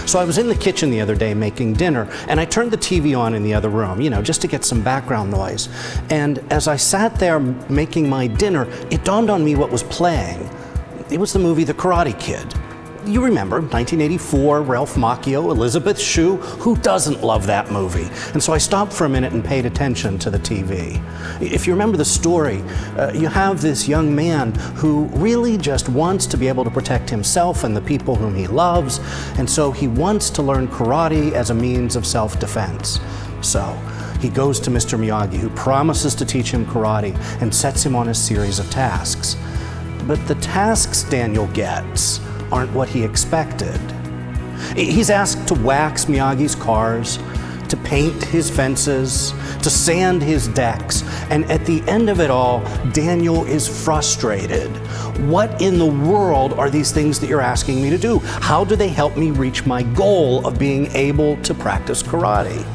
So I was in the kitchen the other day making dinner, and I turned the TV on in the other room, just to get some background noise. And as I sat there making my dinner, it dawned on me what was playing. It was the movie The Karate Kid. You remember, 1984, Ralph Macchio, Elizabeth Shue. Who doesn't love that movie? And so I stopped for a minute and paid attention to the TV. If you remember the story, you have this young man who really just wants to be able to protect himself and the people whom he loves, and so he wants to learn karate as a means of self-defense. So he goes to Mr. Miyagi, who promises to teach him karate and sets him on a series of tasks. But the tasks Daniel gets aren't what he expected. He's asked to wax Miyagi's cars, to paint his fences, to sand his decks, and at the end of it all, Daniel is frustrated. What in the world are these things that you're asking me to do? How do they help me reach my goal of being able to practice karate?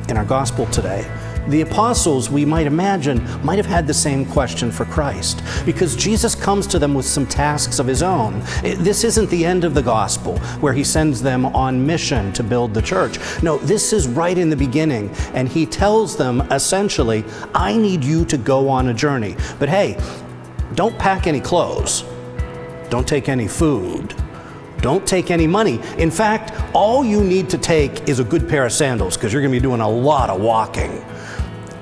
In our gospel today, the apostles, we might imagine, might have had the same question for Christ, because Jesus comes to them with some tasks of his own. This isn't the end of the gospel, where he sends them on mission to build the church. No, this is right in the beginning, and he tells them, essentially, I need you to go on a journey. But hey, don't pack any clothes. Don't take any food. Don't take any money. In fact, all you need to take is a good pair of sandals, because you're going to be doing a lot of walking.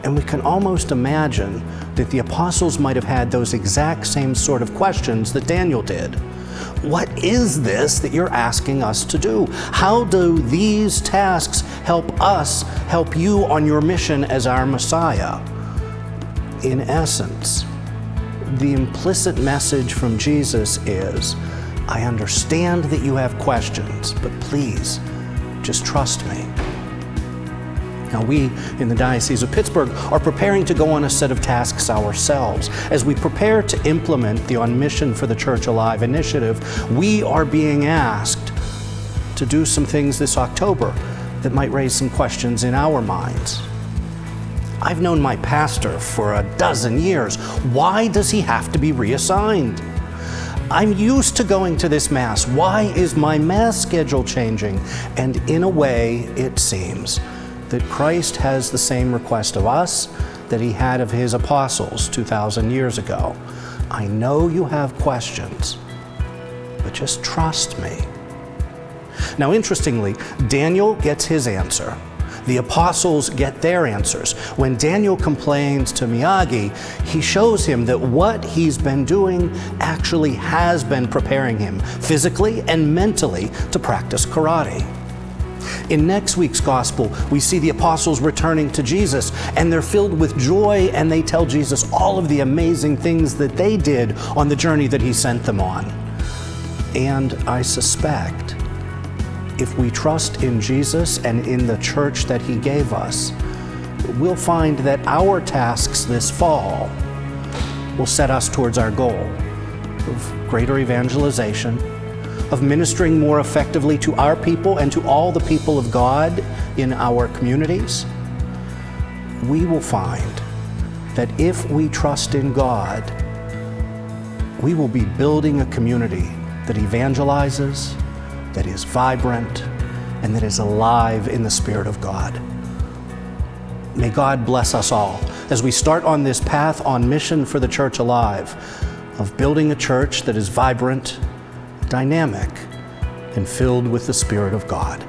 And we can almost imagine that the apostles might have had those exact same sort of questions that Daniel did. What is this that you're asking us to do? How do these tasks help us help you on your mission as our Messiah? In essence, the implicit message from Jesus is, I understand that you have questions, but please, just trust me. Now, we in the Diocese of Pittsburgh are preparing to go on a set of tasks ourselves. As we prepare to implement the On Mission for the Church Alive initiative, we are being asked to do some things this October that might raise some questions in our minds. I've known my pastor for a dozen years. Why does he have to be reassigned? I'm used to going to this Mass. Why is my Mass schedule changing? And in a way, it seems that Christ has the same request of us that he had of his apostles 2,000 years ago. I know you have questions, but just trust me. Now, interestingly, Daniel gets his answer. The apostles get their answers. When Daniel complains to Miyagi, he shows him that what he's been doing actually has been preparing him physically and mentally to practice karate. In next week's gospel, we see the apostles returning to Jesus, and they're filled with joy, and they tell Jesus all of the amazing things that they did on the journey that he sent them on. And I suspect if we trust in Jesus and in the church that he gave us, we'll find that our tasks this fall will set us towards our goal of greater evangelization, of ministering more effectively to our people and to all the people of God in our communities. We will find that if we trust in God, we will be building a community that evangelizes, that is vibrant, and that is alive in the Spirit of God. May God bless us all as we start on this path on mission for the Church Alive, of building a church that is vibrant, dynamic, and filled with the Spirit of God.